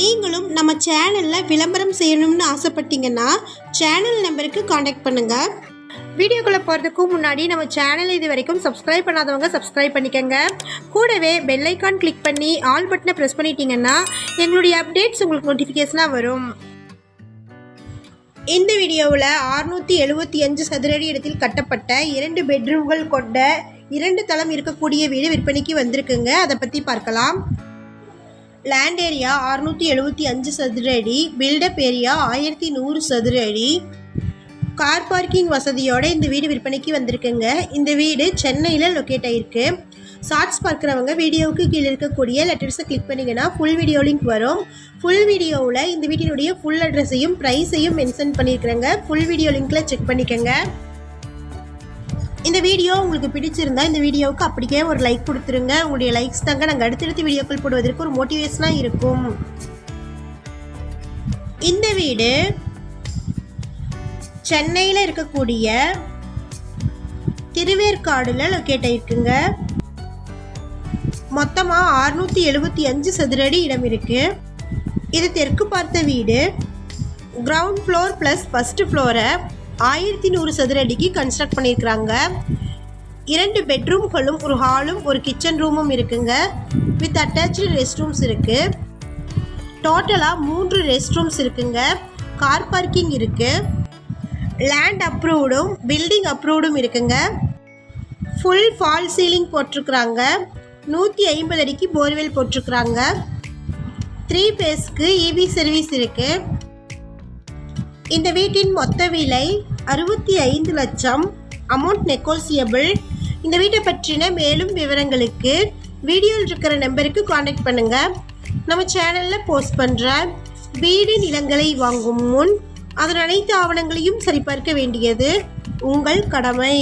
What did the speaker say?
நீங்களும் நம்ம சேனலில் விளம்பரம் செய்யணும்னு ஆசைப்பட்டீங்கன்னா சேனல் நம்பருக்கு காண்டாக்ட் பண்ணுங்கள். வீடியோக்குள்ளே போகிறதுக்கு முன்னாடி நம்ம சேனல் இது வரைக்கும் சப்ஸ்கிரைப் பண்ணாதவங்க சப்ஸ்கிரைப் பண்ணிக்கோங்க. கூடவே பெல் ஐக்கான் கிளிக் பண்ணி ஆல் பட்டனை ப்ரெஸ் பண்ணிட்டீங்கன்னா எங்களுடைய அப்டேட்ஸ் உங்களுக்கு நோட்டிஃபிகேஷனாக வரும். இந்த வீடியோவில் 675 சதுரடி இடத்தில் கட்டப்பட்ட 2 பெட்ரூம்கள் கொண்ட 2 தளம் இருக்கக்கூடிய வீடு விற்பனைக்கு வந்திருக்குங்க. அதை பற்றி பார்க்கலாம். லேண்ட் ஏரியா 675 சதுர அடி, பில்டப் ஏரியா 1100 சதுர அடி, கார் பார்க்கிங் வசதியோடு இந்த வீடு விற்பனைக்கு வந்திருக்குங்க. இந்த வீடு சென்னையில் லொக்கேட் ஆகிருக்கு. ஷார்ட்ஸ் பார்க்குறவங்க வீடியோவுக்கு கீழே இருக்கக்கூடிய லெட்டர்ஸை கிளிக் பண்ணிங்கன்னா ஃபுல் வீடியோ லிங்க் வரும். ஃபுல் வீடியோவில் இந்த வீட்டினுடைய ஃபுல் அட்ரஸையும் ப்ரைஸையும் மென்ஷன் பண்ணியிருக்கிறேங்க. ஃபுல் வீடியோ லிங்க்கில் செக் பண்ணிக்கோங்க. இந்த வீடியோ உங்களுக்கு பிடிச்சிருந்தா இந்த வீடியோவுக்கு அப்படியே ஒரு லைக் கொடுத்துருங்க. உங்களுடைய லைக்ஸ் தாங்க நாங்கள் அடுத்தடுத்து வீடியோக்கள் போடுவதற்கு ஒரு மோட்டிவேஷனாக இருக்கும். இந்த வீடு சென்னையில் இருக்கக்கூடிய திருவேற்காடில் லொக்கேட் ஆகிருக்குங்க. மொத்தமாக 675 சதுரடி இடம் இருக்குது. இது தெற்கு பார்த்த வீடு. கிரவுண்ட் ஃப்ளோர் ப்ளஸ் ஃபஸ்ட்டு ஃப்ளோரை 1100 சதுர அடிக்கு கன்ஸ்ட்ரக்ட் பண்ணியிருக்கிறாங்க. 2 பெட்ரூம்களும் ஒரு ஹாலும் ஒரு கிச்சன் ரூமும் இருக்குங்க. வித் அட்டாச்சு ரெஸ்ட் ரூம்ஸ் இருக்குது. டோட்டலாக 3 ரெஸ்ட் ரூம்ஸ் இருக்குங்க. கார் பார்க்கிங் இருக்குது. லேண்ட் அப்ரூவ்டும் பில்டிங் அப்ரூவ்டும் இருக்குங்க. ஃபுல் ஃபால் சீலிங் போட்டிருக்குறாங்க. 150 அடிக்கு போர்வெல் போட்டிருக்குறாங்க. 3 பேஸ்க்கு இபி சர்வீஸ் இருக்குது. இந்த வீட்டின் மொத்த விலை 65 லட்சம். Amount negotiable. இந்த வீட்டை பற்றின மேலும் விவரங்களுக்கு வீடியோவில் இருக்கிற நம்பருக்கு காண்டாக்ட் பண்ணுங்கள். நம்ம சேனலில் போஸ்ட் பண்ணுற வீடு நிலங்களை வாங்கும் முன் அதன் அனைத்து ஆவணங்களையும் சரிபார்க்க வேண்டியது உங்கள் கடமை.